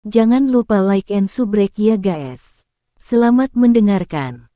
Jangan lupa like and subrek ya guys. Selamat mendengarkan.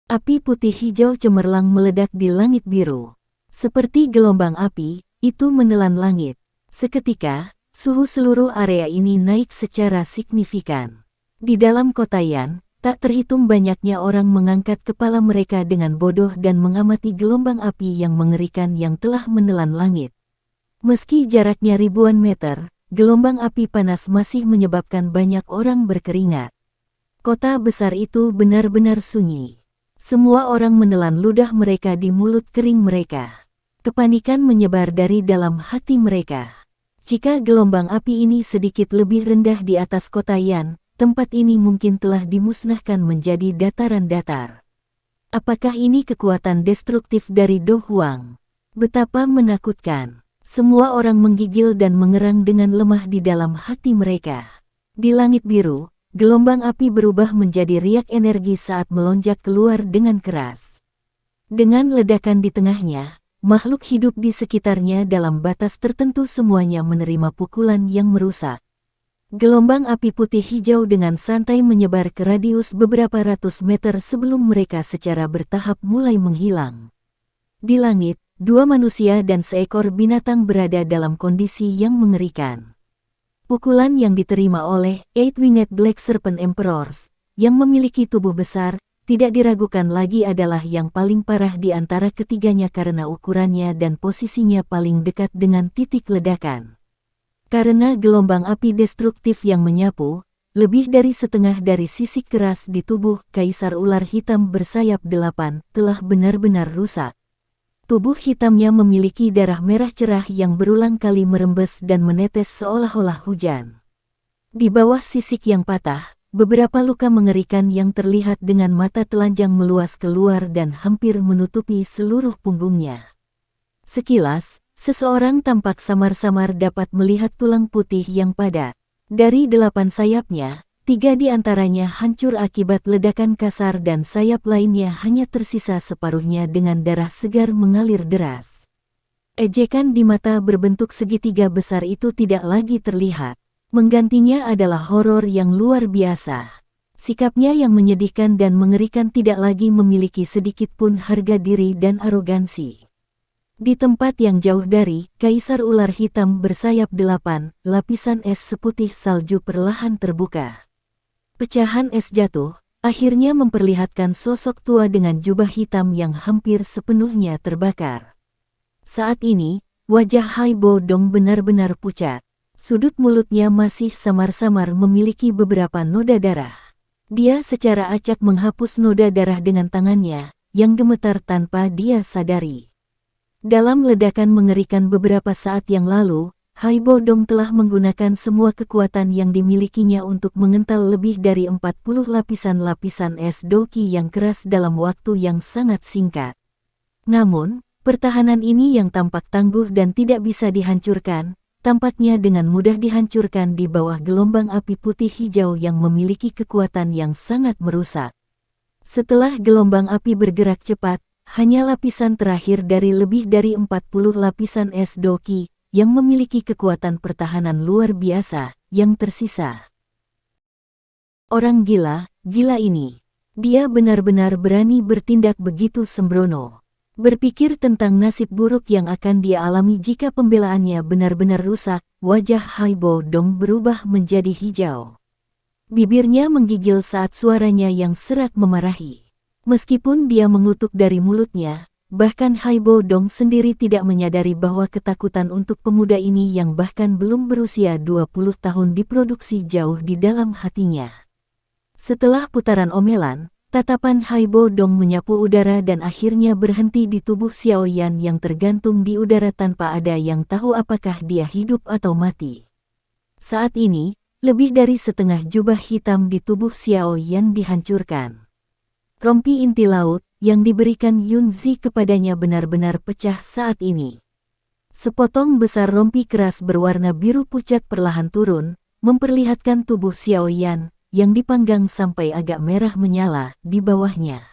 Api putih hijau cemerlang meledak di langit biru. Seperti gelombang api, itu menelan langit. Seketika, suhu seluruh area ini naik secara signifikan. Di dalam kota Yan, tak terhitung banyaknya orang mengangkat kepala mereka dengan bodoh dan mengamati gelombang api yang mengerikan yang telah menelan langit. Meski jaraknya ribuan meter, gelombang api panas masih menyebabkan banyak orang berkeringat. Kota besar itu benar-benar sunyi. Semua orang menelan ludah mereka di mulut kering mereka. Kepanikan menyebar dari dalam hati mereka. Jika gelombang api ini sedikit lebih rendah di atas kota Yan, tempat ini mungkin telah dimusnahkan menjadi dataran datar. Apakah ini kekuatan destruktif dari Do Huang? Betapa menakutkan. Semua orang menggigil dan mengerang dengan lemah di dalam hati mereka. Di langit biru, gelombang api berubah menjadi riak energi saat melonjak keluar dengan keras. Dengan ledakan di tengahnya, makhluk hidup di sekitarnya dalam batas tertentu semuanya menerima pukulan yang merusak. Gelombang api putih hijau dengan santai menyebar ke radius beberapa ratus meter sebelum mereka secara bertahap mulai menghilang. Di langit, dua manusia dan seekor binatang berada dalam kondisi yang mengerikan. Pukulan yang diterima oleh Eight-Winged Black Serpent Emperors, yang memiliki tubuh besar, tidak diragukan lagi adalah yang paling parah di antara ketiganya karena ukurannya dan posisinya paling dekat dengan titik ledakan. Karena gelombang api destruktif yang menyapu, lebih dari setengah dari sisik keras di tubuh Kaisar Ular Hitam Bersayap 8 telah benar-benar rusak. Tubuh hitamnya memiliki darah merah cerah yang berulang kali merembes dan menetes seolah-olah hujan. Di bawah sisik yang patah, beberapa luka mengerikan yang terlihat dengan mata telanjang meluas keluar dan hampir menutupi seluruh punggungnya. Sekilas, seseorang tampak samar-samar dapat melihat tulang putih yang padat. Dari 8 sayapnya, 3 di antaranya hancur akibat ledakan kasar dan sayap lainnya hanya tersisa separuhnya dengan darah segar mengalir deras. Ejekan di mata berbentuk segitiga besar itu tidak lagi terlihat. Menggantinya adalah horor yang luar biasa. Sikapnya yang menyedihkan dan mengerikan tidak lagi memiliki sedikit pun harga diri dan arogansi. Di tempat yang jauh dari Kaisar Ular Hitam Bersayap 8, lapisan es seputih salju perlahan terbuka. Pecahan es jatuh, akhirnya memperlihatkan sosok tua dengan jubah hitam yang hampir sepenuhnya terbakar. Saat ini, wajah Haibo Dong benar-benar pucat. Sudut mulutnya masih samar-samar memiliki beberapa noda darah. Dia secara acak menghapus noda darah dengan tangannya, yang gemetar tanpa dia sadari. Dalam ledakan mengerikan beberapa saat yang lalu, Haibo Dong telah menggunakan semua kekuatan yang dimilikinya untuk mengental lebih dari 40 lapisan-lapisan es doki yang keras dalam waktu yang sangat singkat. Namun, pertahanan ini yang tampak tangguh dan tidak bisa dihancurkan, tampaknya dengan mudah dihancurkan di bawah gelombang api putih hijau yang memiliki kekuatan yang sangat merusak. Setelah gelombang api bergerak cepat, hanya lapisan terakhir dari lebih dari 40 lapisan es doki, yang memiliki kekuatan pertahanan luar biasa, yang tersisa. Orang gila ini. Dia benar-benar berani bertindak begitu sembrono. Berpikir tentang nasib buruk yang akan dia alami jika pembelaannya benar-benar rusak, wajah Haibo Dong berubah menjadi hijau. Bibirnya menggigil saat suaranya yang serak memarahi. Meskipun dia mengutuk dari mulutnya, bahkan Haibo Dong sendiri tidak menyadari bahwa ketakutan untuk pemuda ini yang bahkan belum berusia 20 tahun diproduksi jauh di dalam hatinya. Setelah putaran omelan, tatapan Haibo Dong menyapu udara dan akhirnya berhenti di tubuh Xiao Yan yang tergantung di udara tanpa ada yang tahu apakah dia hidup atau mati. Saat ini, lebih dari setengah jubah hitam di tubuh Xiao Yan dihancurkan. Rompi inti laut yang diberikan Yunzi kepadanya benar-benar pecah saat ini. Sepotong besar rompi keras berwarna biru pucat perlahan turun, memperlihatkan tubuh Xiao Yan, yang dipanggang sampai agak merah menyala di bawahnya.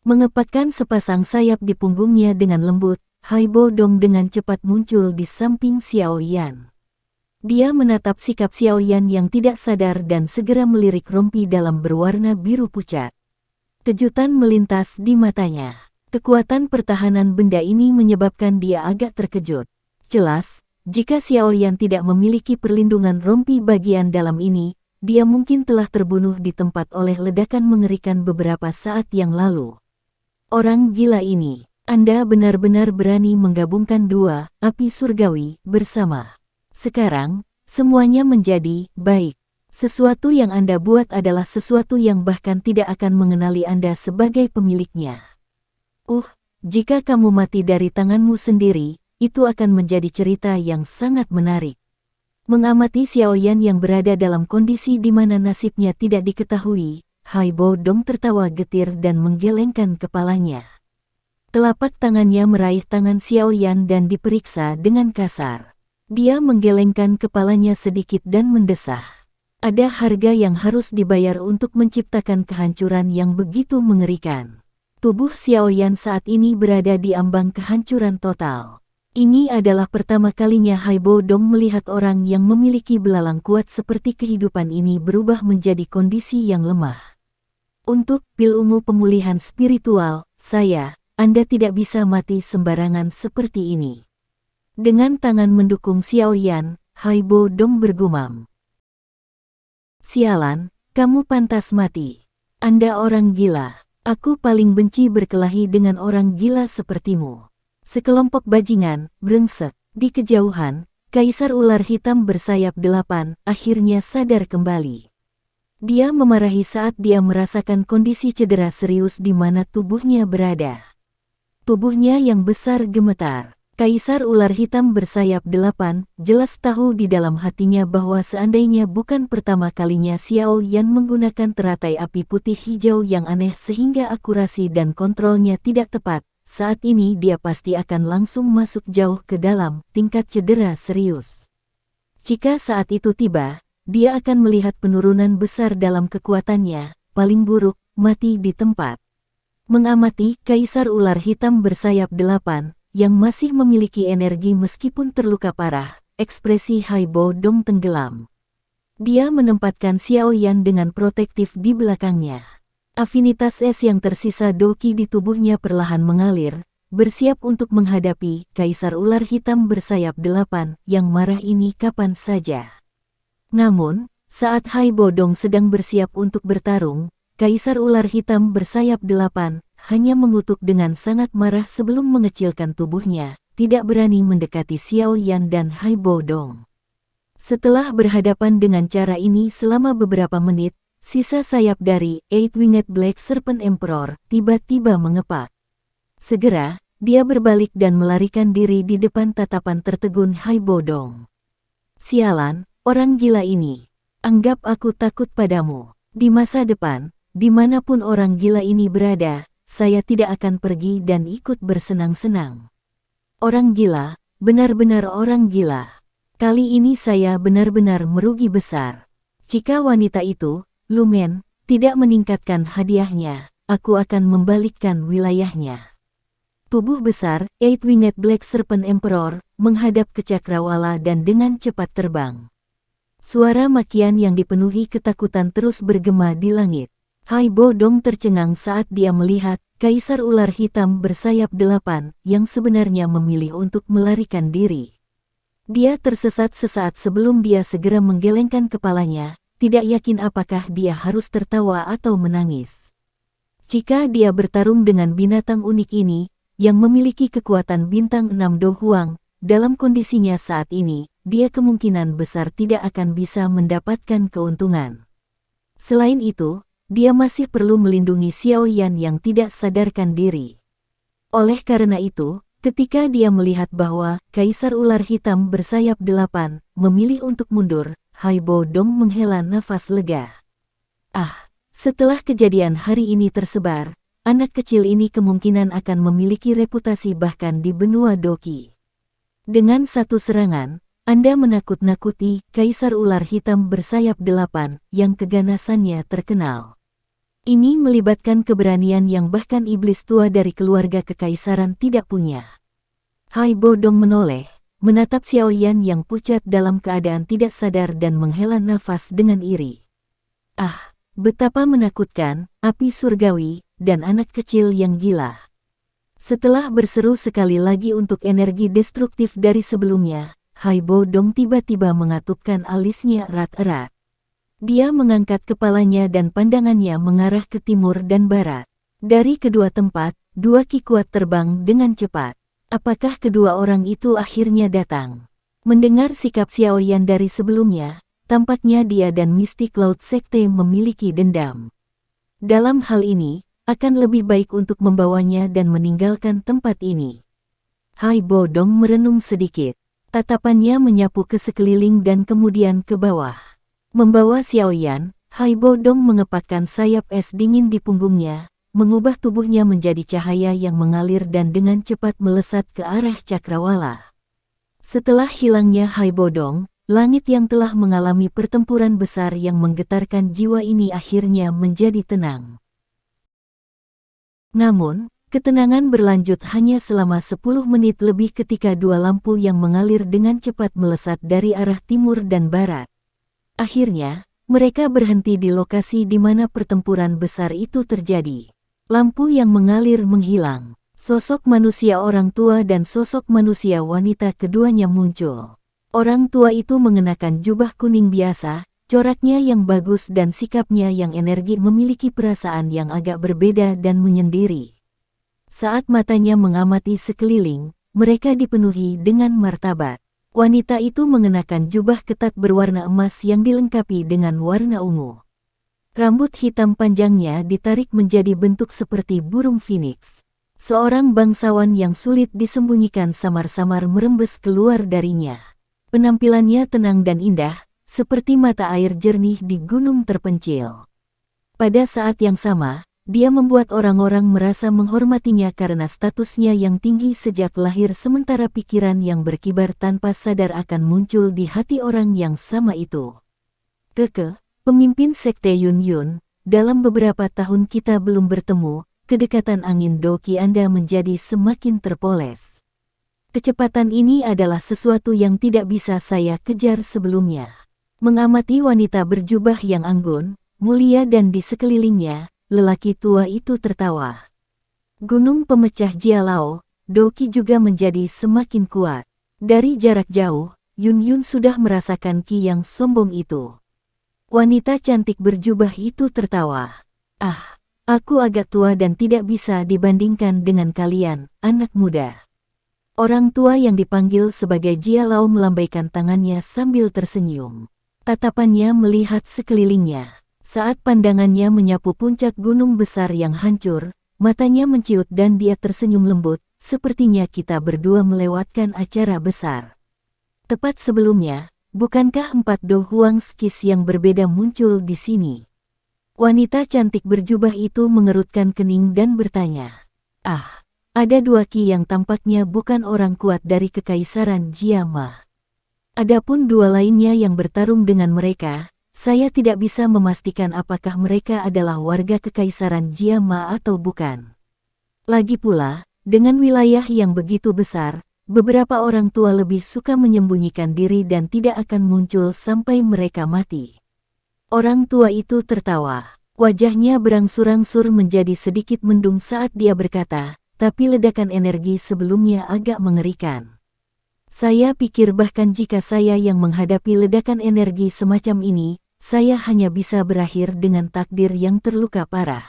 Mengepakkan sepasang sayap di punggungnya dengan lembut, Haibo Dong dengan cepat muncul di samping Xiao Yan. Dia menatap sikap Xiaoyan yang tidak sadar dan segera melirik rompi dalam berwarna biru pucat. Kejutan melintas di matanya. Kekuatan pertahanan benda ini menyebabkan dia agak terkejut. Jelas, jika Xiaoyan tidak memiliki perlindungan rompi bagian dalam ini, dia mungkin telah terbunuh di tempat oleh ledakan mengerikan beberapa saat yang lalu. Orang gila ini, Anda benar-benar berani menggabungkan dua api surgawi bersama. Sekarang, semuanya menjadi baik. Sesuatu yang Anda buat adalah sesuatu yang bahkan tidak akan mengenali Anda sebagai pemiliknya. Jika kamu mati dari tanganmu sendiri, itu akan menjadi cerita yang sangat menarik. Mengamati Xiaoyan yang berada dalam kondisi di mana nasibnya tidak diketahui, Haibo Dong tertawa getir dan menggelengkan kepalanya. Telapak tangannya meraih tangan Xiaoyan dan diperiksa dengan kasar. Dia menggelengkan kepalanya sedikit dan mendesah. Ada harga yang harus dibayar untuk menciptakan kehancuran yang begitu mengerikan. Tubuh Xiaoyan saat ini berada di ambang kehancuran total. Ini adalah pertama kalinya Haibo Dong melihat orang yang memiliki belalang kuat seperti kehidupan ini berubah menjadi kondisi yang lemah. Untuk pil ungu pemulihan spiritual, Anda tidak bisa mati sembarangan seperti ini. Dengan tangan mendukung Xiaoyan, Haibo Dong bergumam. Sialan, kamu pantas mati. Anda orang gila. Aku paling benci berkelahi dengan orang gila sepertimu. Sekelompok bajingan, brengsek. Di kejauhan, Kaisar Ular Hitam bersayap 8 akhirnya sadar kembali. Dia memarahi saat dia merasakan kondisi cedera serius di mana tubuhnya berada. Tubuhnya yang besar gemetar. Kaisar Ular Hitam bersayap 8 jelas tahu di dalam hatinya bahwa seandainya bukan pertama kalinya Xiaoyan menggunakan teratai api putih hijau yang aneh sehingga akurasi dan kontrolnya tidak tepat, saat ini dia pasti akan langsung masuk jauh ke dalam tingkat cedera serius. Jika saat itu tiba, dia akan melihat penurunan besar dalam kekuatannya, paling buruk, mati di tempat. Mengamati Kaisar Ular Hitam bersayap 8, yang masih memiliki energi meskipun terluka parah, ekspresi Haibo Dong tenggelam. Dia menempatkan Xiaoyan dengan protektif di belakangnya. Afinitas es yang tersisa Doqi di tubuhnya perlahan mengalir, bersiap untuk menghadapi Kaisar Ular Hitam bersayap 8 yang marah ini kapan saja. Namun, saat Haibo Dong sedang bersiap untuk bertarung, Kaisar Ular Hitam bersayap 8 hanya mengutuk dengan sangat marah sebelum mengecilkan tubuhnya, tidak berani mendekati Xiaoyan dan Haibo Dong. Setelah berhadapan dengan cara ini selama beberapa menit, sisa sayap dari Eight-Winged Black Serpent Emperor tiba-tiba mengepak. Segera, dia berbalik dan melarikan diri di depan tatapan tertegun Haibo Dong. Sialan, orang gila ini. Anggap aku takut padamu. Di masa depan, dimanapun orang gila ini berada, saya tidak akan pergi dan ikut bersenang-senang. Orang gila, benar-benar orang gila. Kali ini saya benar-benar merugi besar. Jika wanita itu, Lumen, tidak meningkatkan hadiahnya, aku akan membalikkan wilayahnya. Tubuh besar, Eight-Winged Black Serpent Emperor, menghadap ke cakrawala dan dengan cepat terbang. Suara makian yang dipenuhi ketakutan terus bergema di langit. Haibo Dong tercengang saat dia melihat Kaisar Ular Hitam bersayap 8 yang sebenarnya memilih untuk melarikan diri. Dia tersesat sesaat sebelum dia segera menggelengkan kepalanya, tidak yakin apakah dia harus tertawa atau menangis. Jika dia bertarung dengan binatang unik ini, yang memiliki kekuatan bintang 6 Do Huang, dalam kondisinya saat ini, dia kemungkinan besar tidak akan bisa mendapatkan keuntungan. Selain itu, dia masih perlu melindungi Xiaoyan yang tidak sadarkan diri. Oleh karena itu, ketika dia melihat bahwa Kaisar Ular Hitam bersayap 8 memilih untuk mundur, Haibo Dong menghela nafas lega. Setelah kejadian hari ini tersebar, anak kecil ini kemungkinan akan memiliki reputasi bahkan di benua Doqi. Dengan satu serangan, Anda menakut-nakuti Kaisar Ular Hitam bersayap 8 yang keganasannya terkenal. Ini melibatkan keberanian yang bahkan iblis tua dari keluarga kekaisaran tidak punya. Haibo Dong menoleh, menatap Xiaoyan yang pucat dalam keadaan tidak sadar dan menghela nafas dengan iri. Ah, betapa menakutkan, api surgawi, dan anak kecil yang gila. Setelah berseru sekali lagi untuk energi destruktif dari sebelumnya, Haibo Dong tiba-tiba mengatupkan alisnya erat-erat. Dia mengangkat kepalanya dan pandangannya mengarah ke timur dan barat. Dari kedua tempat, dua ki kuat terbang dengan cepat. Apakah kedua orang itu akhirnya datang? Mendengar sikap Xiaoyan dari sebelumnya, tampaknya dia dan Mystic Cloud Sekte memiliki dendam. Dalam hal ini, akan lebih baik untuk membawanya dan meninggalkan tempat ini. Haibo Dong merenung sedikit. Tatapannya menyapu ke sekeliling dan kemudian ke bawah. Membawa Xiaoyan, Haibo Dong mengepakkan sayap es dingin di punggungnya, mengubah tubuhnya menjadi cahaya yang mengalir dan dengan cepat melesat ke arah cakrawala. Setelah hilangnya Haibo Dong, langit yang telah mengalami pertempuran besar yang menggetarkan jiwa ini akhirnya menjadi tenang. Namun, ketenangan berlanjut hanya selama 10 menit lebih ketika dua lampu yang mengalir dengan cepat melesat dari arah timur dan barat. Akhirnya, mereka berhenti di lokasi di mana pertempuran besar itu terjadi. Lampu yang mengalir menghilang. Sosok manusia orang tua dan sosok manusia wanita keduanya muncul. Orang tua itu mengenakan jubah kuning biasa, coraknya yang bagus dan sikapnya yang energi memiliki perasaan yang agak berbeda dan menyendiri. Saat matanya mengamati sekeliling, mereka dipenuhi dengan martabat. Wanita itu mengenakan jubah ketat berwarna emas yang dilengkapi dengan warna ungu. Rambut hitam panjangnya ditarik menjadi bentuk seperti burung phoenix. Seorang bangsawan yang sulit disembunyikan samar-samar merembes keluar darinya. Penampilannya tenang dan indah, seperti mata air jernih di gunung terpencil. Pada saat yang sama, dia membuat orang-orang merasa menghormatinya karena statusnya yang tinggi sejak lahir sementara pikiran yang berkibar tanpa sadar akan muncul di hati orang yang sama itu. Keke, pemimpin Sekte Yun Yun, dalam beberapa tahun kita belum bertemu, kedekatan angin Doki Anda menjadi semakin terpoles. Kecepatan ini adalah sesuatu yang tidak bisa saya kejar sebelumnya. Mengamati wanita berjubah yang anggun, mulia dan di sekelilingnya, lelaki tua itu tertawa. Gunung pemecah Jialao, Doki juga menjadi semakin kuat. Dari jarak jauh, Yun Yun sudah merasakan ki yang sombong itu. Wanita cantik berjubah itu tertawa. Ah, aku agak tua dan tidak bisa dibandingkan dengan kalian, anak muda. Orang tua yang dipanggil sebagai Jialao melambaikan tangannya sambil tersenyum. Tatapannya melihat sekelilingnya. Saat pandangannya menyapu puncak gunung besar yang hancur, matanya menciut dan dia tersenyum lembut, sepertinya kita berdua melewatkan acara besar. Tepat sebelumnya, bukankah 4 Do Huang Skis yang berbeda muncul di sini? Wanita cantik berjubah itu mengerutkan kening dan bertanya. Ah, ada 2 ki yang tampaknya bukan orang kuat dari Kekaisaran Jiama. Adapun 2 lainnya yang bertarung dengan mereka, saya tidak bisa memastikan apakah mereka adalah warga Kekaisaran Jiama atau bukan. Lagi pula, dengan wilayah yang begitu besar, beberapa orang tua lebih suka menyembunyikan diri dan tidak akan muncul sampai mereka mati. Orang tua itu tertawa. Wajahnya berangsur-angsur menjadi sedikit mendung saat dia berkata, tapi ledakan energi sebelumnya agak mengerikan. Saya pikir bahkan jika saya yang menghadapi ledakan energi semacam ini, saya hanya bisa berakhir dengan takdir yang terluka parah.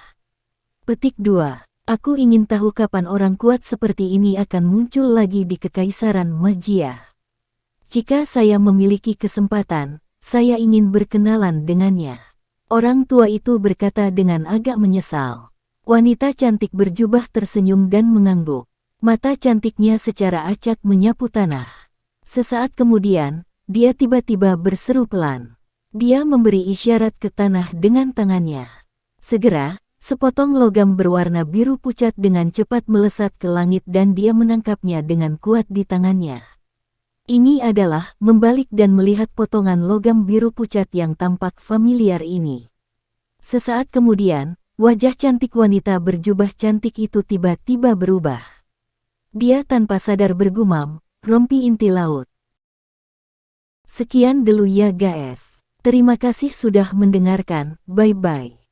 Petik 2. Aku ingin tahu kapan orang kuat seperti ini akan muncul lagi di Kekaisaran Majia. Jika saya memiliki kesempatan, saya ingin berkenalan dengannya. Orang tua itu berkata dengan agak menyesal. Wanita cantik berjubah tersenyum dan mengangguk. Mata cantiknya secara acak menyapu tanah. Sesaat kemudian, dia tiba-tiba berseru pelan. Dia memberi isyarat ke tanah dengan tangannya. Segera, sepotong logam berwarna biru pucat dengan cepat melesat ke langit dan dia menangkapnya dengan kuat di tangannya. Ini adalah membalik dan melihat potongan logam biru pucat yang tampak familiar ini. Sesaat kemudian, wajah cantik wanita berjubah cantik itu tiba-tiba berubah. Dia tanpa sadar bergumam, Rompi Inti Laut. Sekian dulu ya guys. Terima kasih sudah mendengarkan. Bye-bye.